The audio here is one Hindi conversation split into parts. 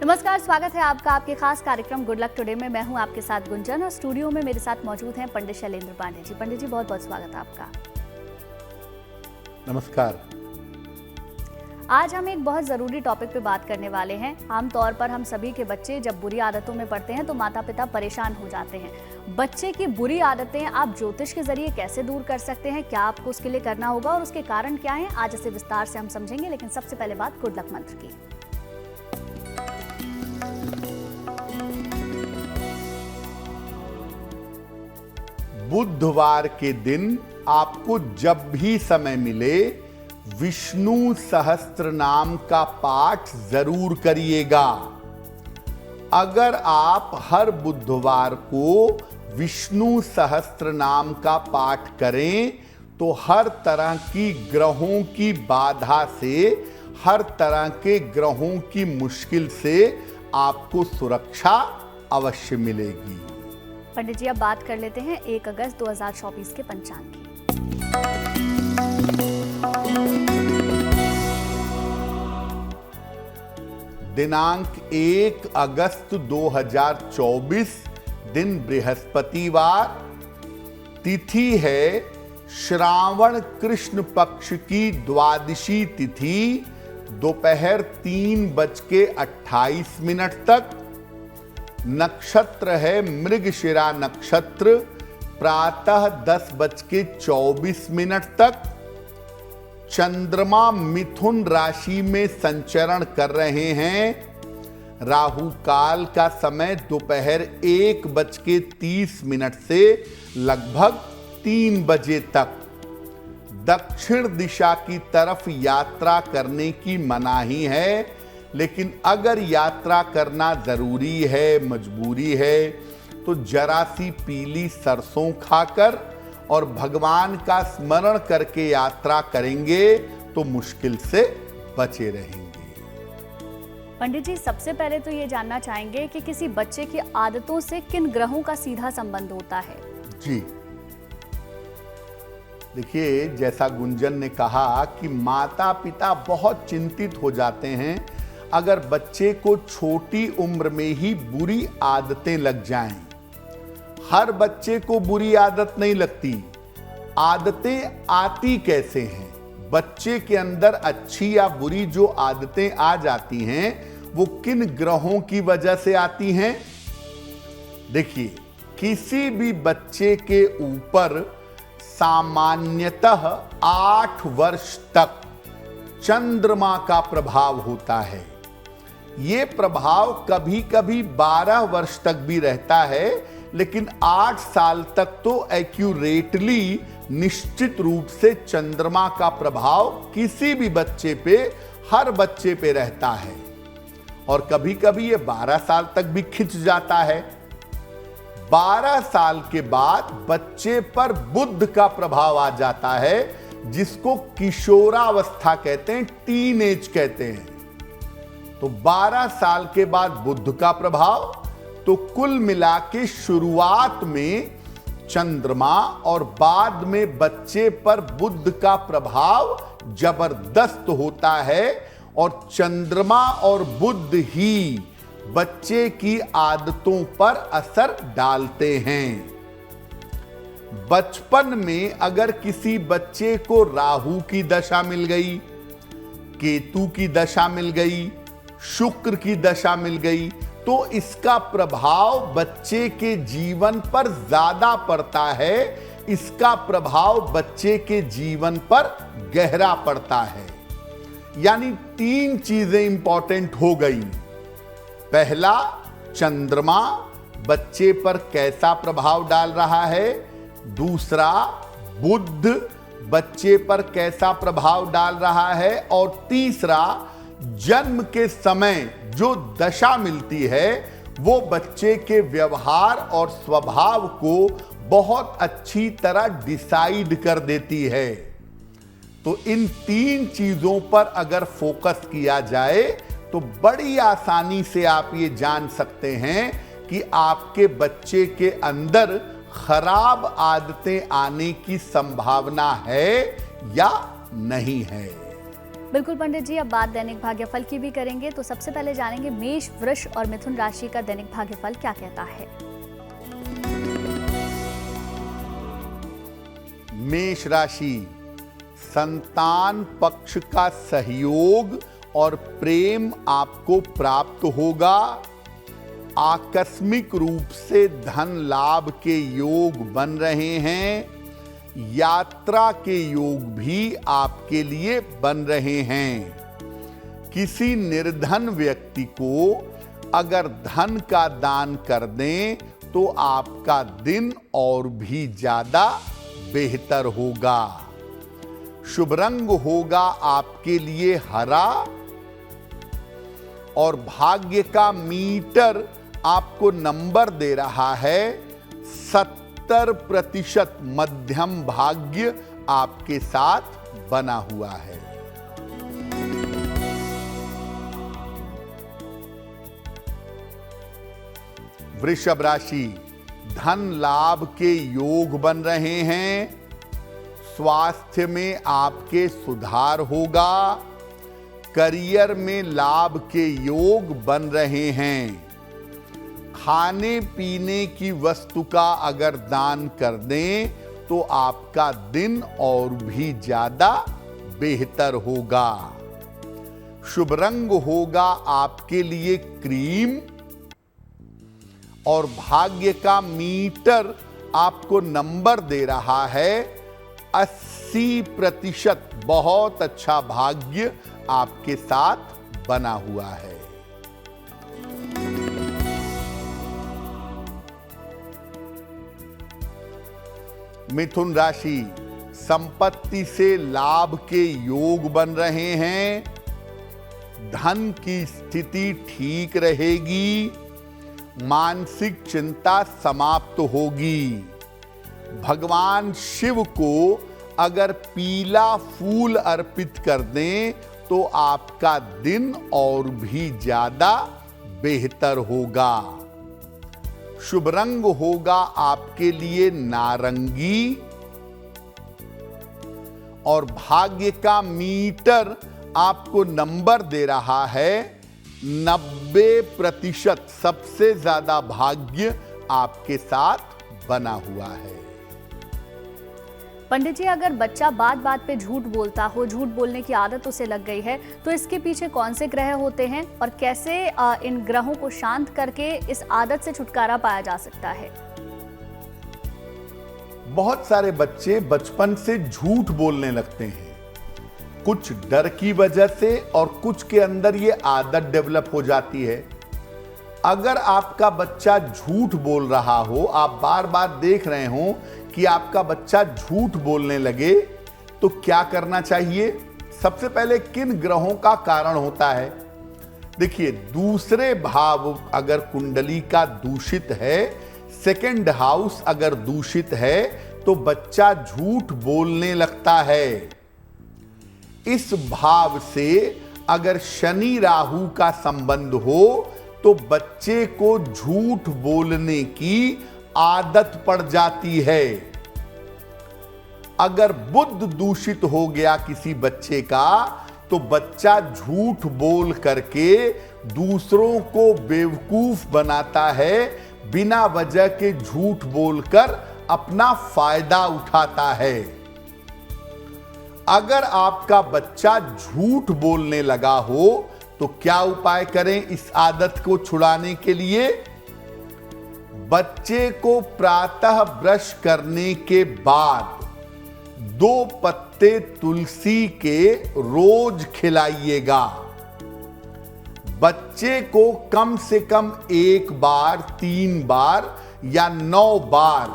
नमस्कार, स्वागत है आपका आपके खास कार्यक्रम गुड लक टुडे में। मैं हूं आपके साथ गुंजन और स्टूडियो में मेरे साथ मौजूद हैं पंडित शैलेंद्र पांडे जी। पंडित जी, बहुत बहुत स्वागत है आपका। नमस्कार। आज हम एक बहुत ज़रूरी टॉपिक पे बात करने वाले हैं। आमतौर पर हम सभी के बच्चे जब बुरी आदतों में पड़ते हैं तो माता पिता परेशान हो जाते हैं। बच्चे की बुरी आदतें आप ज्योतिष के जरिए कैसे दूर कर सकते हैं, क्या आपको उसके लिए करना होगा और उसके कारण क्या हैं, आज इसे विस्तार से हम समझेंगे। लेकिन सबसे पहले बात गुड लक मंत्र की। बुधवार के दिन आपको जब भी समय मिले विष्णु सहस्त्र नाम का पाठ जरूर करिएगा। अगर आप हर बुधवार को विष्णु सहस्त्र नाम का पाठ करें तो हर तरह की ग्रहों की बाधा से, हर तरह के ग्रहों की मुश्किल से आपको सुरक्षा अवश्य मिलेगी। पंडित जी, अब बात कर लेते हैं 1 अगस्त 2024 के पंचांग की। दिनांक 1 अगस्त 2024, दिन बृहस्पतिवार, तिथि है श्रावण कृष्ण पक्ष की द्वादशी तिथि, दोपहर 3:28 तक। नक्षत्र है मृगशिरा नक्षत्र, प्रातः 10:24 तक। चंद्रमा मिथुन राशि में संचरण कर रहे हैं। राहु काल का समय दोपहर 1:30 से लगभग 3 बजे तक। दक्षिण दिशा की तरफ यात्रा करने की मनाही है, लेकिन अगर यात्रा करना जरूरी है, मजबूरी है, तो जरा सी पीली सरसों खाकर और भगवान का स्मरण करके यात्रा करेंगे तो मुश्किल से बचे रहेंगे। पंडित जी, सबसे पहले तो ये जानना चाहेंगे कि किसी बच्चे की आदतों से किन ग्रहों का सीधा संबंध होता है? जी देखिए, जैसा गुंजन ने कहा कि माता पिता बहुत चिंतित हो जाते हैं अगर बच्चे को छोटी उम्र में ही बुरी आदतें लग जाएं। हर बच्चे को बुरी आदत नहीं लगती। आदतें आती कैसे हैं? बच्चे के अंदर अच्छी या बुरी जो आदतें आ जाती हैं वो किन ग्रहों की वजह से आती हैं? देखिए, किसी भी बच्चे के ऊपर सामान्यतः 8 वर्ष तक चंद्रमा का प्रभाव होता है। ये प्रभाव कभी कभी 12 वर्ष तक भी रहता है, लेकिन 8 साल तक तो एक्यूरेटली निश्चित रूप से चंद्रमा का प्रभाव किसी भी बच्चे पे, हर बच्चे पे रहता है। और कभी कभी ये 12 साल तक भी खिंच जाता है। 12 साल के बाद बच्चे पर बुध का प्रभाव आ जाता है, जिसको किशोरावस्था कहते हैं, टीनेज कहते हैं। तो 12 साल के बाद बुध का प्रभाव, तो कुल मिला के शुरुआत में चंद्रमा और बाद में बच्चे पर बुध का प्रभाव जबरदस्त होता है। और चंद्रमा और बुध ही बच्चे की आदतों पर असर डालते हैं। बचपन में अगर किसी बच्चे को राहु की दशा मिल गई, केतु की दशा मिल गई, शुक्र की दशा मिल गई, तो इसका प्रभाव बच्चे के जीवन पर ज्यादा पड़ता है। इसका प्रभाव बच्चे के जीवन पर गहरा पड़ता है। यानी 3 चीजें इंपॉर्टेंट हो गई। पहला, चंद्रमा बच्चे पर कैसा प्रभाव डाल रहा है। दूसरा, बुध बच्चे पर कैसा प्रभाव डाल रहा है। और तीसरा, जन्म के समय जो दशा मिलती है वो बच्चे के व्यवहार और स्वभाव को बहुत अच्छी तरह डिसाइड कर देती है। तो इन 3 चीजों पर अगर फोकस किया जाए तो बड़ी आसानी से आप ये जान सकते हैं कि आपके बच्चे के अंदर खराब आदतें आने की संभावना है या नहीं है। बिल्कुल पंडित जी, अब बात दैनिक भाग्यफल की भी करेंगे। तो सबसे पहले जानेंगे मेष, वृष और मिथुन राशि का दैनिक भाग्यफल क्या कहता है। मेष राशि, संतान पक्ष का सहयोग और प्रेम आपको प्राप्त होगा। आकस्मिक रूप से धन लाभ के योग बन रहे हैं। यात्रा के योग भी आपके लिए बन रहे हैं। किसी निर्धन व्यक्ति को अगर धन का दान कर दें तो आपका दिन और भी ज्यादा बेहतर होगा। शुभ रंग होगा आपके लिए हरा और भाग्य का मीटर आपको नंबर दे रहा है 70% मध्यम भाग्य आपके साथ बना हुआ है। वृषभ राशि, धन लाभ के योग बन रहे हैं। स्वास्थ्य में आपके सुधार होगा। करियर में लाभ के योग बन रहे हैं। खाने पीने की वस्तु का अगर दान कर दें तो आपका दिन और भी ज्यादा बेहतर होगा। शुभ रंग होगा आपके लिए क्रीम और भाग्य का मीटर आपको नंबर दे रहा है 80%। बहुत अच्छा भाग्य आपके साथ बना हुआ है। मिथुन राशि, संपत्ति से लाभ के योग बन रहे हैं। धन की स्थिति ठीक रहेगी। मानसिक चिंता समाप्त होगी। भगवान शिव को अगर पीला फूल अर्पित कर दें तो आपका दिन और भी ज्यादा बेहतर होगा। शुभ रंग होगा आपके लिए नारंगी और भाग्य का मीटर आपको नंबर दे रहा है 90%। सबसे ज्यादा भाग्य आपके साथ बना हुआ है। पंडित जी, अगर बच्चा बात बात पे झूठ बोलता हो, झूठ बोलने की आदत उसे लग गई है, तो इसके पीछे कौन से ग्रह होते हैं और कैसे इन ग्रहों को शांत करके इस आदत से छुटकारा पाया जा सकता है? बहुत सारे बच्चे बचपन से झूठ बोलने लगते हैं, कुछ डर की वजह से और कुछ के अंदर ये आदत डेवलप हो जाती है। अगर आपका बच्चा झूठ बोल रहा हो, आप बार बार देख रहे हो कि आपका बच्चा झूठ बोलने लगे, तो क्या करना चाहिए? सबसे पहले किन ग्रहों का कारण होता है? देखिए, दूसरे भाव अगर कुंडली का दूषित है, सेकंड हाउस अगर दूषित है, तो बच्चा झूठ बोलने लगता है। इस भाव से अगर शनि राहु का संबंध हो तो बच्चे को झूठ बोलने की आदत पड़ जाती है। अगर बुध दूषित हो गया किसी बच्चे का तो बच्चा झूठ बोल करके दूसरों को बेवकूफ बनाता है, बिना वजह के झूठ बोलकर अपना फायदा उठाता है। अगर आपका बच्चा झूठ बोलने लगा हो तो क्या उपाय करें इस आदत को छुड़ाने के लिए? बच्चे को प्रातः ब्रश करने के बाद 2 पत्ते तुलसी के रोज खिलाइएगा। बच्चे को कम से कम 1 बार, 3 बार या 9 बार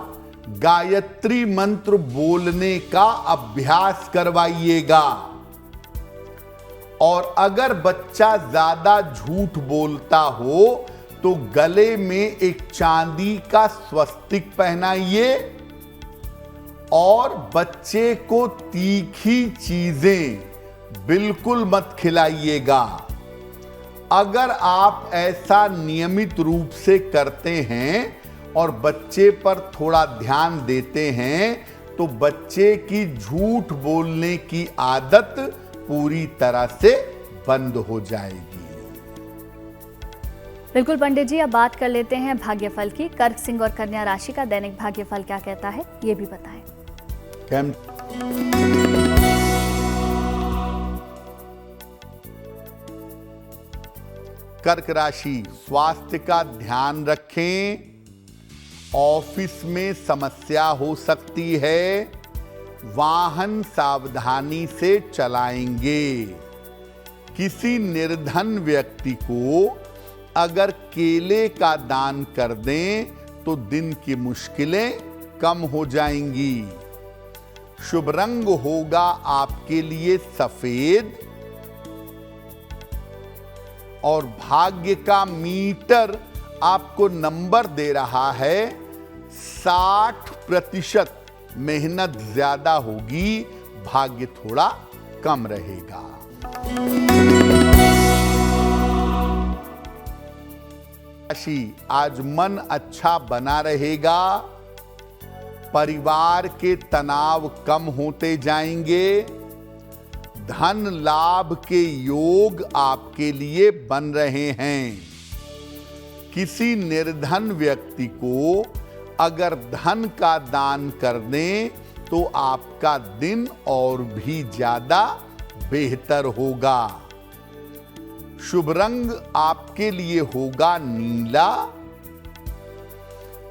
गायत्री मंत्र बोलने का अभ्यास करवाइएगा। और अगर बच्चा ज्यादा झूठ बोलता हो तो गले में एक चांदी का स्वस्तिक पहनाइए और बच्चे को तीखी चीजें बिल्कुल मत खिलाइएगा। अगर आप ऐसा नियमित रूप से करते हैं और बच्चे पर थोड़ा ध्यान देते हैं तो बच्चे की झूठ बोलने की आदत पूरी तरह से बंद हो जाएगी। बिल्कुल पंडित जी, अब बात कर लेते हैं भाग्यफल की। कर्क, सिंह और कन्या राशि का दैनिक भाग्यफल क्या कहता है, ये भी बताएं। कर्क राशि, स्वास्थ्य का ध्यान रखें। ऑफिस में समस्या हो सकती है। वाहन सावधानी से चलाएंगे। किसी निर्धन व्यक्ति को अगर केले का दान कर दें तो दिन की मुश्किलें कम हो जाएंगी। शुभ रंग होगा आपके लिए सफेद और भाग्य का मीटर आपको नंबर दे रहा है 60%। मेहनत ज्यादा होगी, भाग्य थोड़ा कम रहेगा। राशि, आज मन अच्छा बना रहेगा। परिवार के तनाव कम होते जाएंगे। धन लाभ के योग आपके लिए बन रहे हैं। किसी निर्धन व्यक्ति को अगर धन का दान कर दें तो आपका दिन और भी ज्यादा बेहतर होगा। शुभ रंग आपके लिए होगा नीला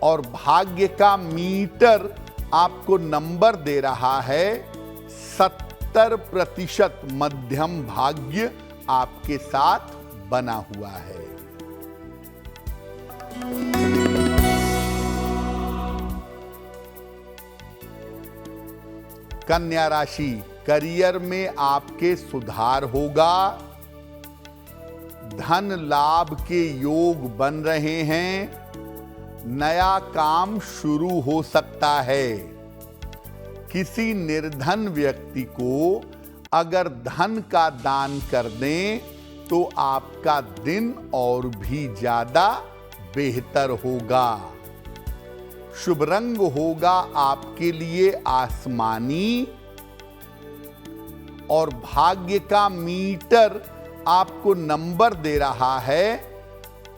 और भाग्य का मीटर आपको नंबर दे रहा है 70%। मध्यम भाग्य आपके साथ बना हुआ है। कन्या राशि, करियर में आपके सुधार होगा। धन लाभ के योग बन रहे हैं। नया काम शुरू हो सकता है। किसी निर्धन व्यक्ति को अगर धन का दान कर दें तो आपका दिन और भी ज्यादा बेहतर होगा। शुभ रंग होगा आपके लिए आसमानी और भाग्य का मीटर आपको नंबर दे रहा है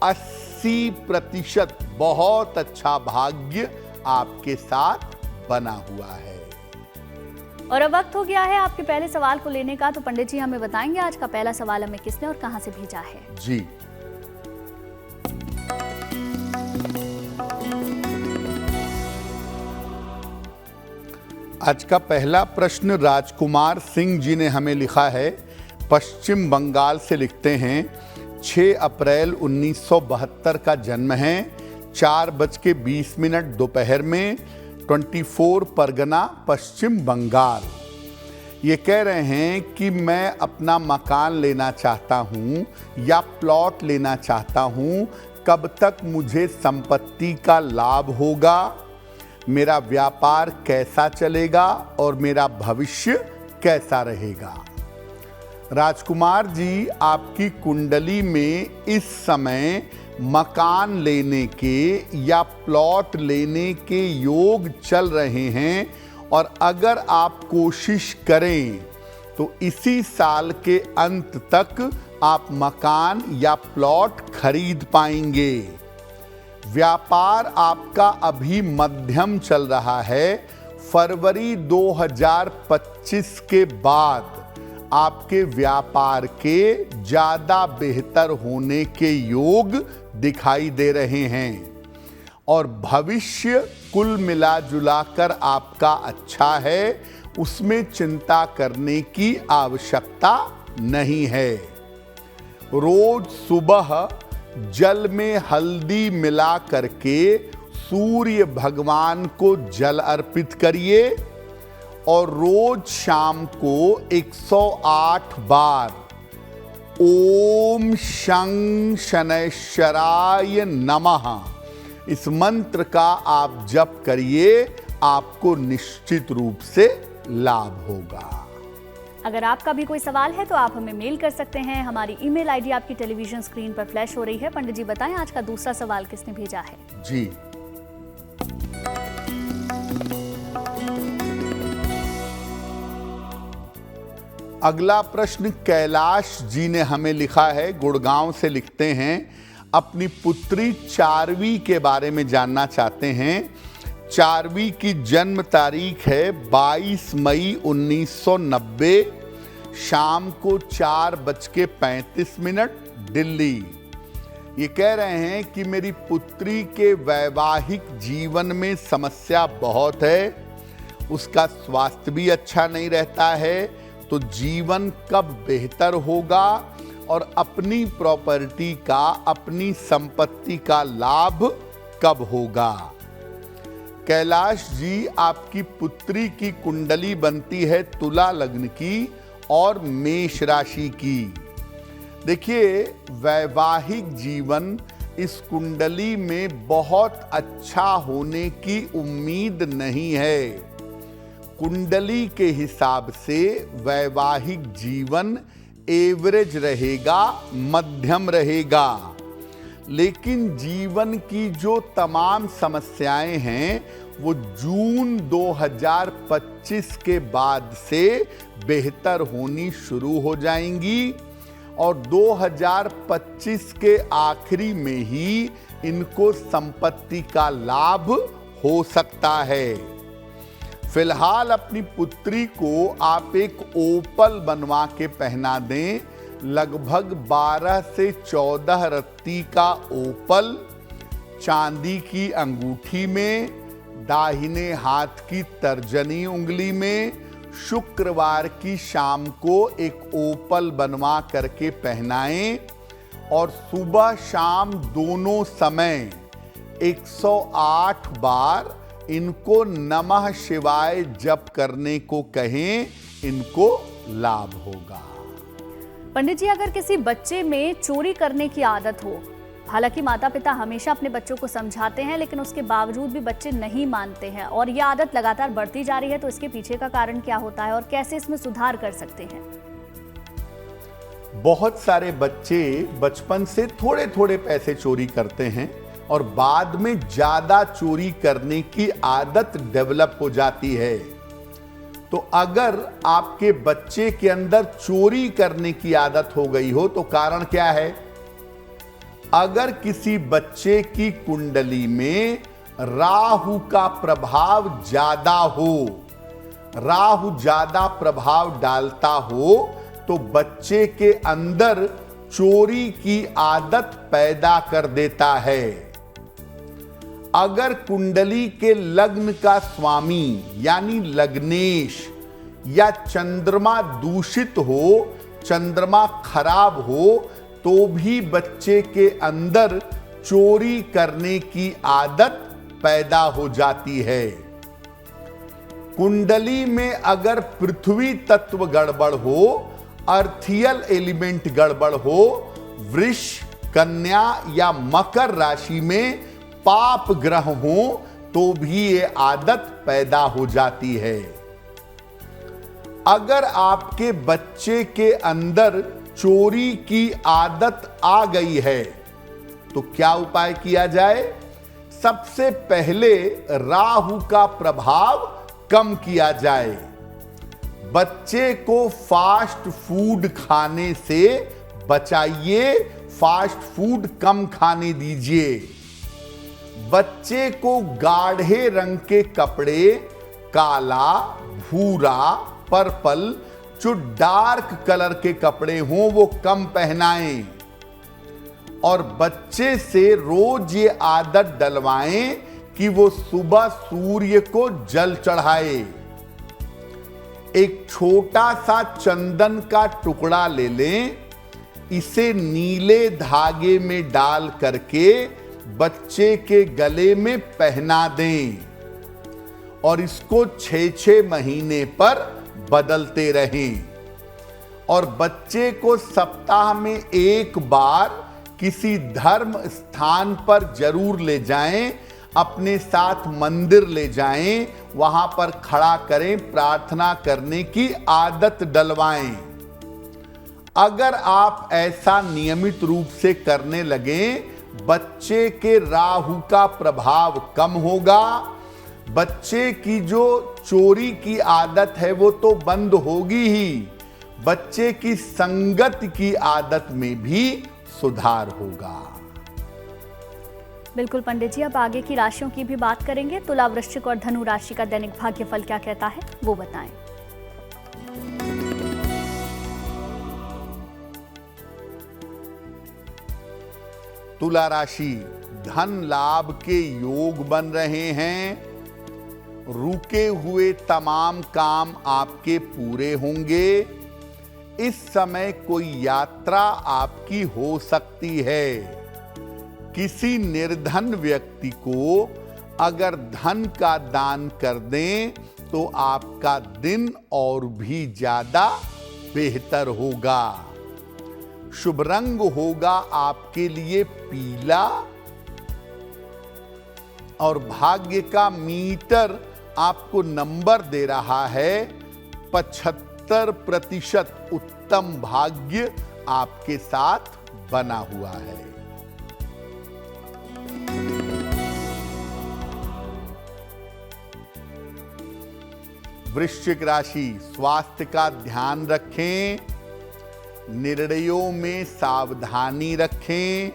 80%। बहुत अच्छा भाग्य आपके साथ बना हुआ है। और अब वक्त हो गया है आपके पहले सवाल को लेने का। तो पंडित जी हमें बताएंगे आज का पहला सवाल हमें किसने और कहां से भेजा है। जी, आज का पहला प्रश्न राजकुमार सिंह जी ने हमें लिखा है। पश्चिम बंगाल से लिखते हैं। 6 अप्रैल 1972 का जन्म है। 4:20 दोपहर में 24 परगना, पश्चिम बंगाल। ये कह रहे हैं कि मैं अपना मकान लेना चाहता हूँ या प्लॉट लेना चाहता हूँ। कब तक मुझे संपत्ति का लाभ होगा, मेरा व्यापार कैसा चलेगा और मेरा भविष्य कैसा रहेगा। राजकुमार जी, आपकी कुंडली में इस समय मकान लेने के या प्लॉट लेने के योग चल रहे हैं और अगर आप कोशिश करें तो इसी साल के अंत तक आप मकान या प्लॉट खरीद पाएंगे। व्यापार आपका अभी मध्यम चल रहा है। फरवरी 2025 के बाद आपके व्यापार के ज्यादा बेहतर होने के योग दिखाई दे रहे हैं और भविष्य कुल मिला जुला कर आपका अच्छा है। उसमें चिंता करने की आवश्यकता नहीं है। रोज सुबह जल में हल्दी मिला करके सूर्य भगवान को जल अर्पित करिए और रोज शाम को 108 बार ओम शं शनैश्चराय नमः इस मंत्र का आप जप करिए। आपको निश्चित रूप से लाभ होगा। अगर आपका भी कोई सवाल है तो आप हमें मेल कर सकते हैं। हमारी ईमेल आईडी आपकी टेलीविजन स्क्रीन पर फ्लैश हो रही है। पंडित जी बताएं आज का दूसरा सवाल किसने भेजा है। जी, अगला प्रश्न कैलाश जी ने हमें लिखा है, गुड़गांव से लिखते हैं, अपनी पुत्री चारवी के बारे में जानना चाहते हैं। चारवी की जन्म तारीख है 22 मई 1990, शाम को 4:35 दिल्ली। ये कह रहे हैं कि मेरी पुत्री के वैवाहिक जीवन में समस्या बहुत है, उसका स्वास्थ्य भी अच्छा नहीं रहता है, तो जीवन कब बेहतर होगा और अपनी प्रॉपर्टी का, अपनी संपत्ति का लाभ कब होगा। कैलाश जी, आपकी पुत्री की कुंडली बनती है तुला लग्न की और मेष राशि की। देखिए, वैवाहिक जीवन इस कुंडली में बहुत अच्छा होने की उम्मीद नहीं है। कुंडली के हिसाब से वैवाहिक जीवन एवरेज रहेगा, मध्यम रहेगा, लेकिन जीवन की जो तमाम समस्याएं हैं वो जून 2025 के बाद से बेहतर होनी शुरू हो जाएंगी और 2025 के आखिरी में ही इनको संपत्ति का लाभ हो सकता है। फिलहाल अपनी पुत्री को आप एक ओपल बनवा के पहना दें, लगभग 12 से 14 रत्ती का ओपल चांदी की अंगूठी में, दाहिने हाथ की तर्जनी उंगली में, शुक्रवार की शाम को एक ओपल बनवा करके पहनाएं और सुबह शाम दोनों समय 108 बार इनको नमः शिवाय जप करने को कहें, इनको लाभ होगा। पंडित जी, अगर किसी बच्चे में चोरी करने की आदत हो, हालांकि माता पिता हमेशा अपने बच्चों को समझाते हैं, लेकिन उसके बावजूद भी बच्चे नहीं मानते हैं और ये आदत लगातार बढ़ती जा रही है, तो इसके पीछे का कारण क्या होता है और कैसे इसमें सुधार कर सकते हैं? बहुत सारे बच्चे बचपन से थोड़े थोड़े पैसे चोरी करते हैं और बाद में ज्यादा चोरी करने की आदत डेवलप हो जाती है। तो अगर आपके बच्चे के अंदर चोरी करने की आदत हो गई हो तो कारण क्या है? अगर किसी बच्चे की कुंडली में राहु का प्रभाव ज्यादा हो, राहु ज्यादा प्रभाव डालता हो, तो बच्चे के अंदर चोरी की आदत पैदा कर देता है। अगर कुंडली के लग्न का स्वामी यानी लग्नेश या चंद्रमा दूषित हो, चंद्रमा खराब हो, तो भी बच्चे के अंदर चोरी करने की आदत पैदा हो जाती है। कुंडली में अगर पृथ्वी तत्व गड़बड़ हो, अर्थियल एलिमेंट गड़बड़ हो, वृष, कन्या या मकर राशि में पाप ग्रह हो, तो भी ये आदत पैदा हो जाती है। अगर आपके बच्चे के अंदर चोरी की आदत आ गई है तो क्या उपाय किया जाए? सबसे पहले राहु का प्रभाव कम किया जाए। बच्चे को फास्ट फूड खाने से बचाइए, फास्ट फूड कम खाने दीजिए। बच्चे को गाढ़े रंग के कपड़े, काला, भूरा, पर्पल, जो डार्क कलर के कपड़े हों वो कम पहनाएं और बच्चे से रोज ये आदत डलवाएं कि वो सुबह सूर्य को जल चढ़ाए। एक छोटा सा चंदन का टुकड़ा ले लें, इसे नीले धागे में डाल करके बच्चे के गले में पहना दें और इसको 6-6 महीने पर बदलते रहें। और बच्चे को सप्ताह में एक बार किसी धर्म स्थान पर जरूर ले जाएं, अपने साथ मंदिर ले जाएं, वहां पर खड़ा करें, प्रार्थना करने की आदत डलवाएं। अगर आप ऐसा नियमित रूप से करने लगें, बच्चे के राहु का प्रभाव कम होगा। बच्चे की जो चोरी की आदत है वो तो बंद होगी ही, बच्चे की संगत की आदत में भी सुधार होगा। बिल्कुल पंडित जी, अब आगे की राशियों की भी बात करेंगे। तुला, वृश्चिक और धनु राशि का दैनिक भाग्यफल क्या कहता है वो बताएं। तुला राशि, धन लाभ के योग बन रहे हैं। रुके हुए तमाम काम आपके पूरे होंगे। इस समय कोई यात्रा आपकी हो सकती है। किसी निर्धन व्यक्ति को अगर धन का दान कर दें तो आपका दिन और भी ज्यादा बेहतर होगा। शुभ रंग होगा आपके लिए पीला और भाग्य का मीटर आपको नंबर दे रहा है 75% उत्तम भाग्य आपके साथ बना हुआ है। वृश्चिक राशि, स्वास्थ्य का ध्यान रखें। निर्णयों में सावधानी रखें।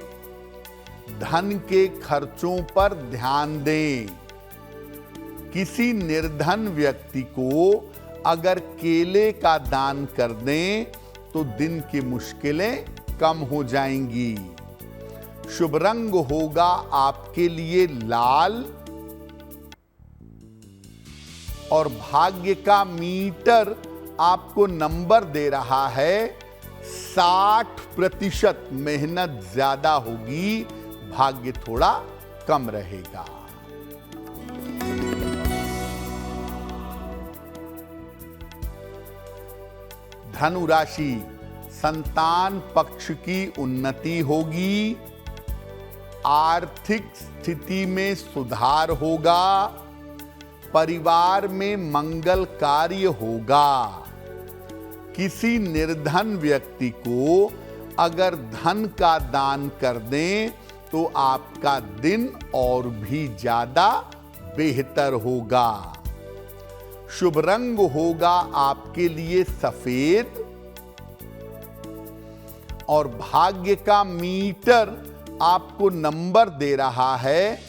धन के खर्चों पर ध्यान दें। किसी निर्धन व्यक्ति को अगर केले का दान कर दें तो दिन की मुश्किलें कम हो जाएंगी। शुभ रंग होगा आपके लिए लाल और भाग्य का मीटर आपको नंबर दे रहा है 60%। मेहनत ज्यादा होगी, भाग्य थोड़ा कम रहेगा। धनु राशि, संतान पक्ष की उन्नति होगी। आर्थिक स्थिति में सुधार होगा। परिवार में मंगल कार्य होगा। किसी निर्धन व्यक्ति को अगर धन का दान कर दें तो आपका दिन और भी ज्यादा बेहतर होगा। शुभ रंग होगा आपके लिए सफेद और भाग्य का मीटर आपको नंबर दे रहा है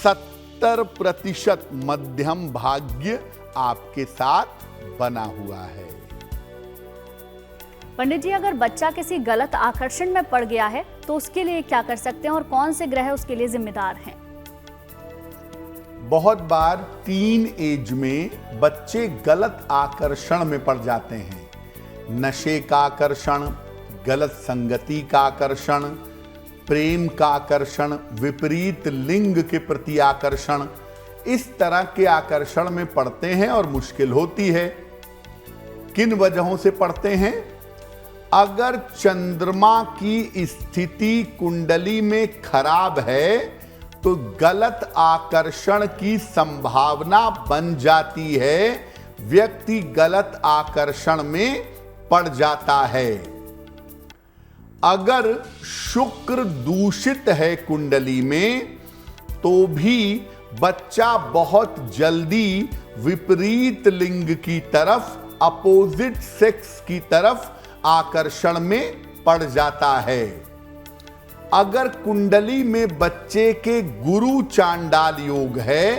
70%। मध्यम भाग्य आपके साथ बना हुआ है। पंडित जी, अगर बच्चा किसी गलत आकर्षण में पड़ गया है तो उसके लिए क्या कर सकते हैं और कौन से ग्रह उसके लिए जिम्मेदार हैं? बहुत बार टीन एज में बच्चे गलत आकर्षण में पड़ जाते हैं। नशे का आकर्षण, गलत संगति का आकर्षण, प्रेम का आकर्षण, विपरीत लिंग के प्रति आकर्षण, इस तरह के आकर्षण में पड़ते हैं और मुश्किल होती है। किन वजहों से पड़ते हैं? अगर चंद्रमा की स्थिति कुंडली में खराब है तो गलत आकर्षण की संभावना बन जाती है। व्यक्ति गलत आकर्षण में पड़ जाता है। अगर शुक्र दूषित है कुंडली में तो भी बच्चा बहुत जल्दी विपरीत लिंग की तरफ, अपोजिट सेक्स की तरफ आकर्षण में पड़ जाता है। अगर कुंडली में बच्चे के गुरु चांडाल योग है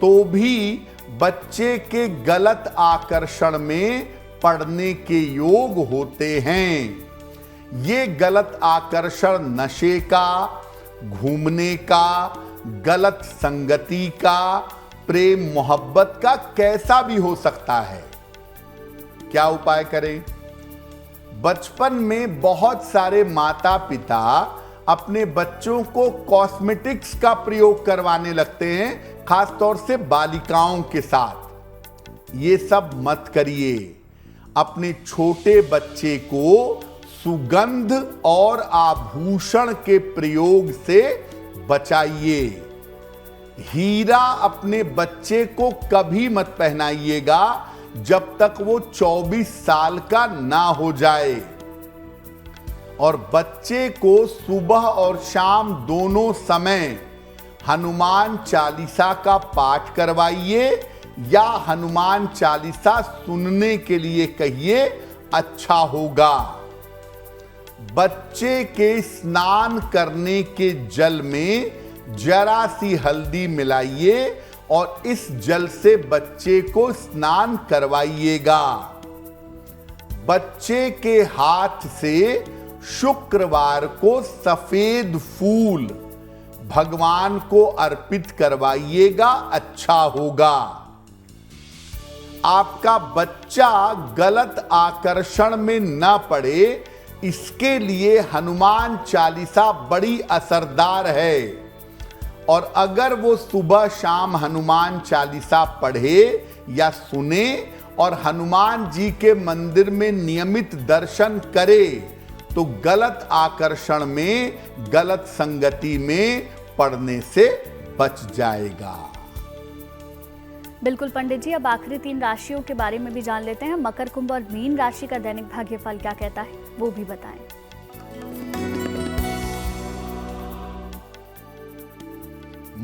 तो भी बच्चे के गलत आकर्षण में पड़ने के योग होते हैं। ये गलत आकर्षण नशे का, घूमने का, गलत संगति का, प्रेम मोहब्बत का कैसा भी हो सकता है। क्या उपाय करें? बचपन में बहुत सारे माता पिता अपने बच्चों को कॉस्मेटिक्स का प्रयोग करवाने लगते हैं, खासतौर से बालिकाओं के साथ। ये सब मत करिए। अपने छोटे बच्चे को सुगंध और आभूषण के प्रयोग से बचाइए। हीरा अपने बच्चे को कभी मत पहनाइएगा जब तक वो 24 साल का ना हो जाए। और बच्चे को सुबह और शाम दोनों समय हनुमान चालीसा का पाठ करवाइए या हनुमान चालीसा सुनने के लिए कहिए। अच्छा होगा। बच्चे के स्नान करने के जल में जरा सी हल्दी मिलाइए और इस जल से बच्चे को स्नान करवाइएगा। बच्चे के हाथ से शुक्रवार को सफेद फूल भगवान को अर्पित करवाइएगा, अच्छा होगा। आपका बच्चा गलत आकर्षण में न पड़े, इसके लिए हनुमान चालीसा बड़ी असरदार है। और अगर वो सुबह शाम हनुमान चालीसा पढ़े या सुने और हनुमान जी के मंदिर में नियमित दर्शन करे तो गलत आकर्षण में, गलत संगति में पड़ने से बच जाएगा। बिल्कुल पंडित जी, अब आखिरी 3 राशियों के बारे में भी जान लेते हैं। मकर, कुंभ और मीन राशि का दैनिक भाग्यफल क्या कहता है, वो भी बताएं।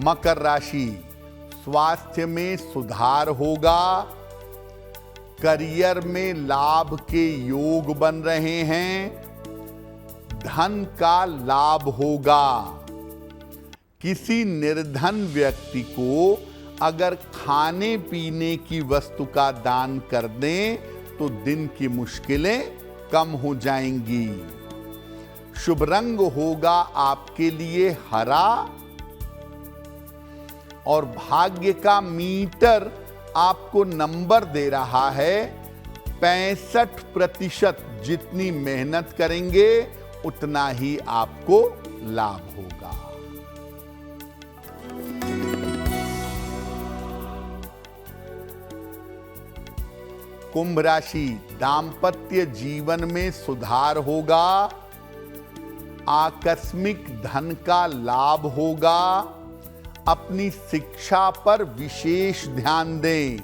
मकर राशि, स्वास्थ्य में सुधार होगा। करियर में लाभ के योग बन रहे हैं। धन का लाभ होगा। किसी निर्धन व्यक्ति को अगर खाने पीने की वस्तु का दान कर दें तो दिन की मुश्किलें कम हो जाएंगी। शुभ रंग होगा आपके लिए हरा और भाग्य का मीटर आपको नंबर दे रहा है 65%। जितनी मेहनत करेंगे उतना ही आपको लाभ होगा। कुंभ राशि, दांपत्य जीवन में सुधार होगा। आकस्मिक धन का लाभ होगा। अपनी शिक्षा पर विशेष ध्यान दें।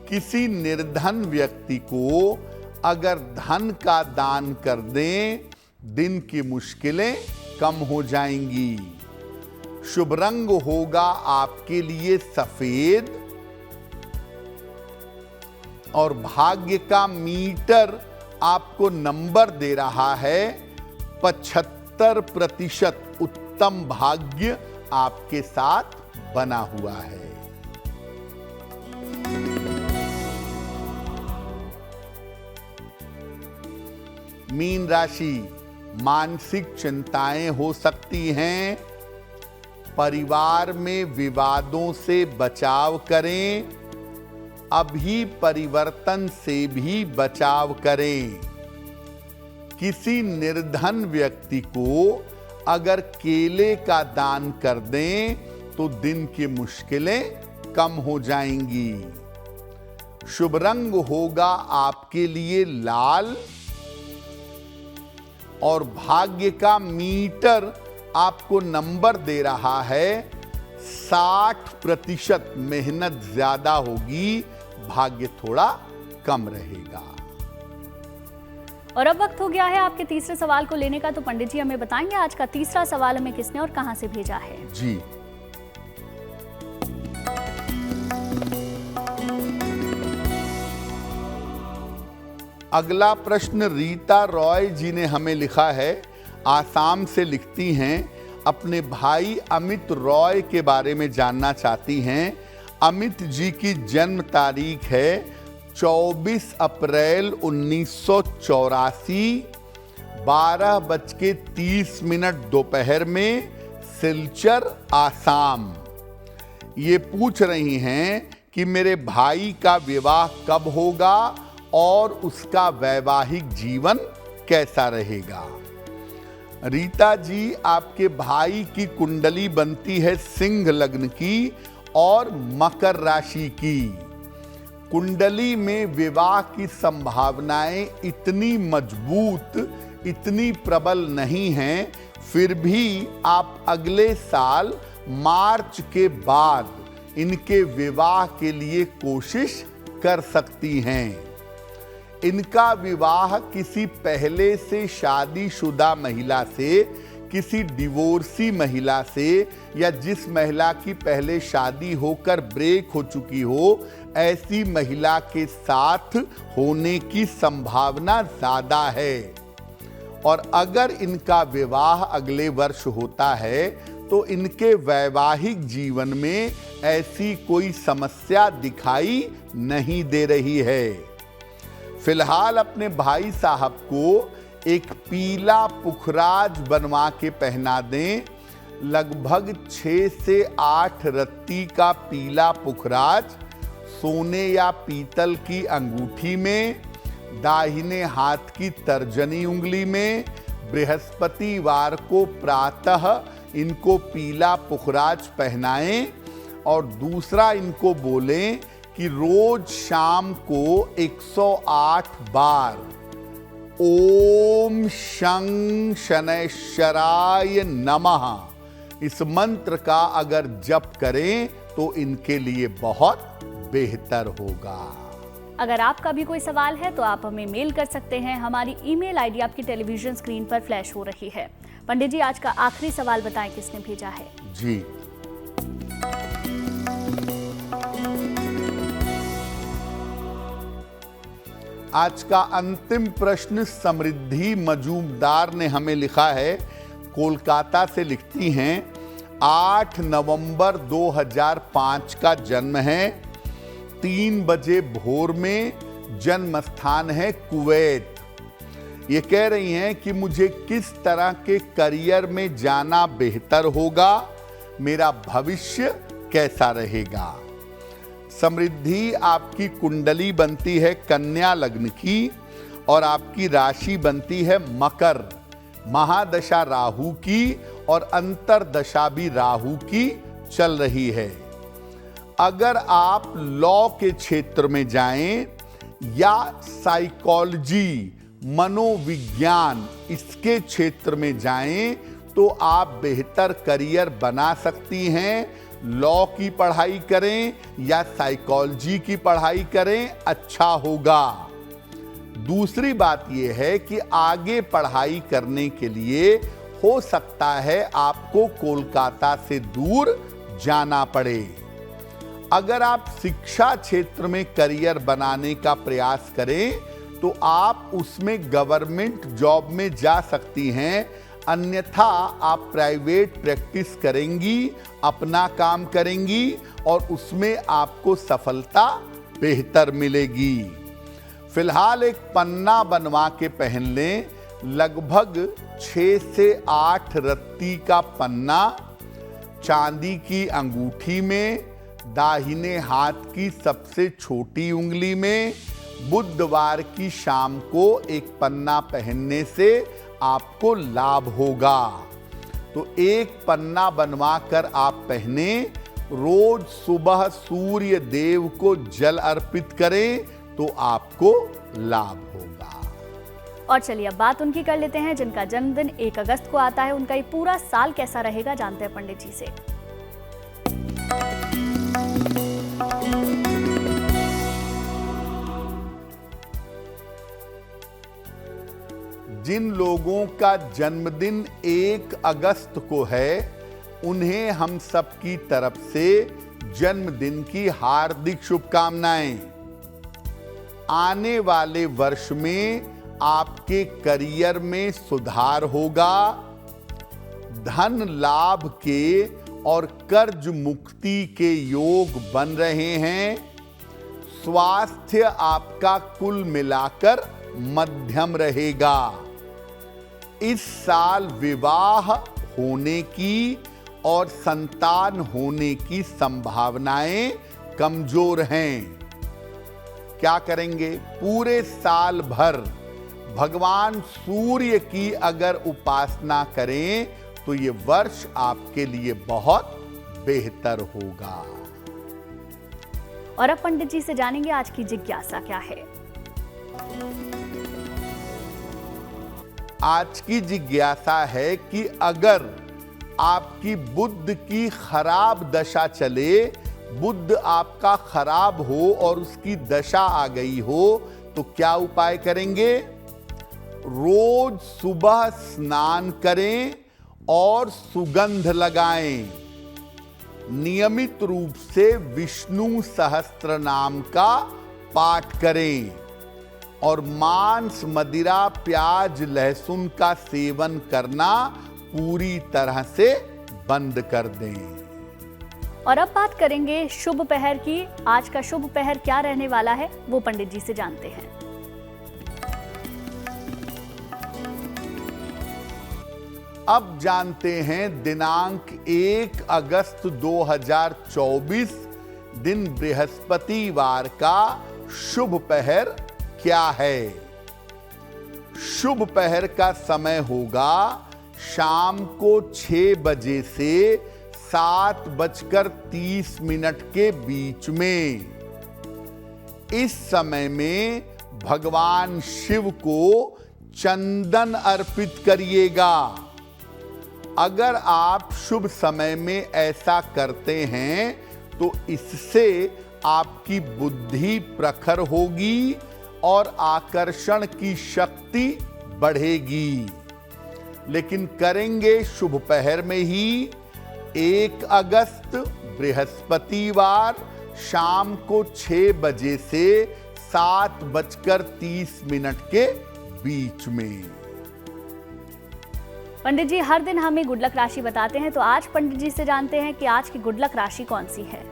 किसी निर्धन व्यक्ति को अगर धन का दान कर दें, दिन की मुश्किलें कम हो जाएंगी। शुभ रंग होगा आपके लिए सफेद और भाग्य का मीटर आपको नंबर दे रहा है 75%। उत्तम भाग्य आपके साथ बना हुआ है। मीन राशि, मानसिक चिंताएं हो सकती हैं। परिवार में विवादों से बचाव करें। अभी परिवर्तन से भी बचाव करें। किसी निर्धन व्यक्ति को अगर केले का दान कर दें तो दिन की मुश्किलें कम हो जाएंगी। शुभ रंग होगा आपके लिए लाल और भाग्य का मीटर आपको नंबर दे रहा है 60%। मेहनत ज्यादा होगी, भाग्य थोड़ा कम रहेगा। और अब वक्त हो गया है आपके तीसरे सवाल को लेने का। तो पंडित जी हमें बताएंगे आज का तीसरा सवाल हमें किसने और कहां से भेजा है? जी, अगला प्रश्न रीता रॉय जी ने हमें लिखा है। आसाम से लिखती हैं, अपने भाई अमित रॉय के बारे में जानना चाहती हैं। अमित जी की जन्म तारीख है 24 अप्रैल 1984, 12:30 दोपहर में, सिलचर, आसाम। ये पूछ रही हैं कि मेरे भाई का विवाह कब होगा और उसका वैवाहिक जीवन कैसा रहेगा। रीता जी, आपके भाई की कुंडली बनती है सिंह लग्न की और मकर राशि की। कुंडली में विवाह की संभावनाएं इतनी मजबूत, इतनी प्रबल नहीं हैं। फिर भी आप अगले साल मार्च के बाद इनके विवाह के लिए कोशिश कर सकती हैं। इनका विवाह किसी पहले से शादीशुदा महिला से किसी डिवोर्सी महिला से या जिस महिला की पहले शादी होकर ब्रेक हो चुकी हो, ऐसी महिला के साथ होने की संभावना ज्यादा है। और अगर इनका विवाह अगले वर्ष होता है तो इनके वैवाहिक जीवन में ऐसी कोई समस्या दिखाई नहीं दे रही है। फिलहाल अपने भाई साहब को एक पीला पुखराज बनवा के पहना दें। लगभग 6 से 8 रत्ती का पीला पुखराज सोने या पीतल की अंगूठी में, दाहिने हाथ की तर्जनी उंगली में, बृहस्पतिवार को प्रातः इनको पीला पुखराज पहनाएं और दूसरा इनको बोलें कि रोज शाम को 108 बार ओम शं शनैश्चराय नमः इस मंत्र का अगर जप करें तो इनके लिए बहुत बेहतर होगा। अगर आपका भी कोई सवाल है तो आप हमें मेल कर सकते हैं। हमारी ईमेल आईडी आपकी टेलीविजन स्क्रीन पर फ्लैश हो रही है। पंडित जी, आज का आखिरी सवाल बताएं, किसने भेजा है? जी, आज का अंतिम प्रश्न समृद्धि मजूमदार ने हमें लिखा है। कोलकाता से लिखती हैं, 8 नवंबर 2005 का जन्म है, 3 बजे भोर में, जन्म स्थान है कुवैत। ये कह रही हैं कि मुझे किस तरह के करियर में जाना बेहतर होगा, मेरा भविष्य कैसा रहेगा। समृद्धि, आपकी कुंडली बनती है कन्या लग्न की और आपकी राशि बनती है मकर, महादशा राहु की और अंतरदशा भी राहु की चल रही है। अगर आप लॉ के क्षेत्र में जाएं या साइकोलॉजी, मनोविज्ञान, इसके क्षेत्र में जाएं तो आप बेहतर करियर बना सकती हैं। लॉ की पढ़ाई करें या साइकोलॉजी की पढ़ाई करें, अच्छा होगा। दूसरी बात यह है कि आगे पढ़ाई करने के लिए हो सकता है आपको कोलकाता से दूर जाना पड़े। अगर आप शिक्षा क्षेत्र में करियर बनाने का प्रयास करें तो आप उसमें गवर्नमेंट जॉब में जा सकती हैं, अन्यथा आप प्राइवेट प्रैक्टिस करेंगी, अपना काम करेंगी और उसमें आपको सफलता बेहतर मिलेगी। फिलहाल एक पन्ना बनवा के पहन लें, लगभग 6 से 8 रत्ती का पन्ना, चांदी की अंगूठी में, दाहिने हाथ की सबसे छोटी उंगली में। बुधवार की शाम को एक पन्ना पहनने से आपको लाभ होगा। तो एक पन्ना बनवा कर आप पहने, रोज सुबह सूर्य देव को जल अर्पित करें तो आपको लाभ होगा। और चलिए अब बात उनकी कर लेते हैं जिनका जन्मदिन 1 अगस्त को आता है। उनका ये पूरा साल कैसा रहेगा जानते हैं पंडित जी से। जिन लोगों का जन्मदिन 1 अगस्त को है उन्हें हम सबकी तरफ से जन्मदिन की हार्दिक शुभकामनाएं। आने वाले वर्ष में आपके करियर में सुधार होगा, धन लाभ के और कर्ज मुक्ति के योग बन रहे हैं। स्वास्थ्य आपका कुल मिलाकर मध्यम रहेगा। इस साल विवाह होने की और संतान होने की संभावनाएं कमजोर हैं। क्या करेंगे? पूरे साल भर भगवान सूर्य की अगर उपासना करें तो ये वर्ष आपके लिए बहुत बेहतर होगा। और अब पंडित जी से जानेंगे आज की जिज्ञासा क्या है। आज की जिज्ञासा है कि अगर आपकी बुध की खराब दशा चले, बुध आपका खराब हो और उसकी दशा आ गई हो तो क्या उपाय करेंगे? रोज सुबह स्नान करें और सुगंध लगाएं। नियमित रूप से विष्णु सहस्त्र नाम का पाठ करें और मांस, मदिरा, प्याज, लहसुन का सेवन करना पूरी तरह से बंद कर दें। और अब बात करेंगे शुभ पहर की। आज का शुभ पहर क्या रहने वाला है वो पंडित जी से जानते हैं। अब जानते हैं दिनांक 1 अगस्त 2024 दिन बृहस्पतिवार का शुभ पहर क्या है। शुभ पहर का समय होगा शाम को 6 बजे से 7:30 के बीच में। इस समय में भगवान शिव को चंदन अर्पित करिएगा। अगर आप शुभ समय में ऐसा करते हैं तो इससे आपकी बुद्धि प्रखर होगी और आकर्षण की शक्ति बढ़ेगी। लेकिन करेंगे शुभ पहर में ही 1 अगस्त बृहस्पतिवार शाम को 6 बजे से 7:30 के बीच में। पंडित जी हर दिन हमें गुड लक राशि बताते हैं, तो आज पंडित जी से जानते हैं कि आज की गुड लक राशि कौन सी है।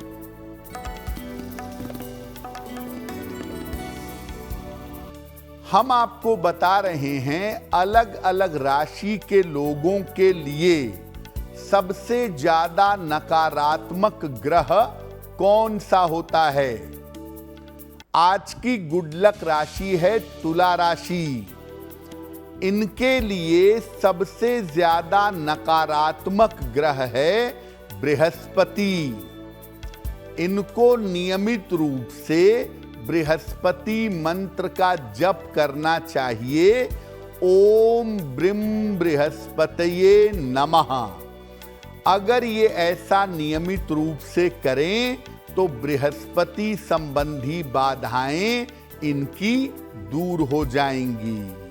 हम आपको बता रहे हैं अलग अलग राशि के लोगों के लिए सबसे ज्यादा नकारात्मक ग्रह कौन सा होता है। आज की गुड लक राशि है तुला राशि। इनके लिए सबसे ज्यादा नकारात्मक ग्रह है बृहस्पति। इनको नियमित रूप से बृहस्पति मंत्र का जप करना चाहिए। ओम ब्रीम बृहस्पतये नमः। अगर ये ऐसा नियमित रूप से करें तो बृहस्पति संबंधी बाधाएं इनकी दूर हो जाएंगी।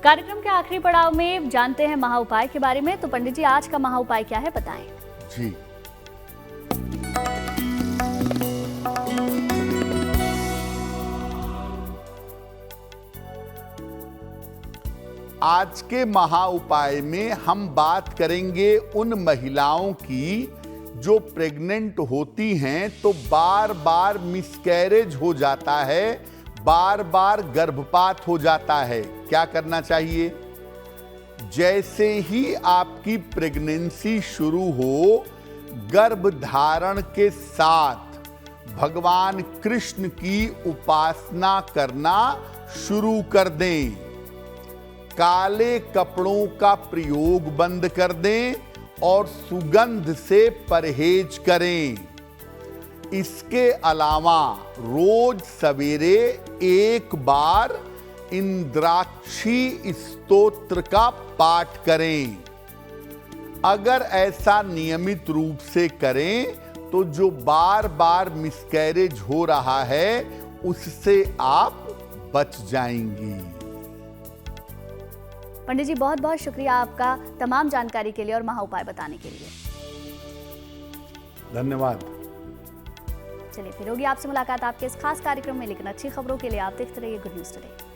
कार्यक्रम के आखिरी पड़ाव में जानते हैं महा उपाय के बारे में, तो पंडित जी आज का महा उपाय क्या है बताएं। जी, आज के महा उपाय में हम बात करेंगे उन महिलाओं की जो प्रेग्नेंट होती हैं तो बार बार मिसकैरेज हो जाता है, बार बार गर्भपात हो जाता है। क्या करना चाहिए? जैसे ही आपकी प्रेगनेंसी शुरू हो, गर्भ धारण के साथ भगवान कृष्ण की उपासना करना शुरू कर दें। काले कपड़ों का प्रयोग बंद कर दें और सुगंध से परहेज करें। इसके अलावा रोज सवेरे 1 बार इंद्राक्षी स्तोत्र का पाठ करें। अगर ऐसा नियमित रूप से करें तो जो बार बार मिसकैरेज हो रहा है उससे आप बच जाएंगी। पंडित जी बहुत बहुत शुक्रिया आपका तमाम जानकारी के लिए और महा उपाय बताने के लिए। धन्यवाद। चलिए फिर होगी आपसे मुलाकात आपके इस खास कार्यक्रम में, लेकिन अच्छी खबरों के लिए आप देखते रहिए गुड न्यूज़ टुडे।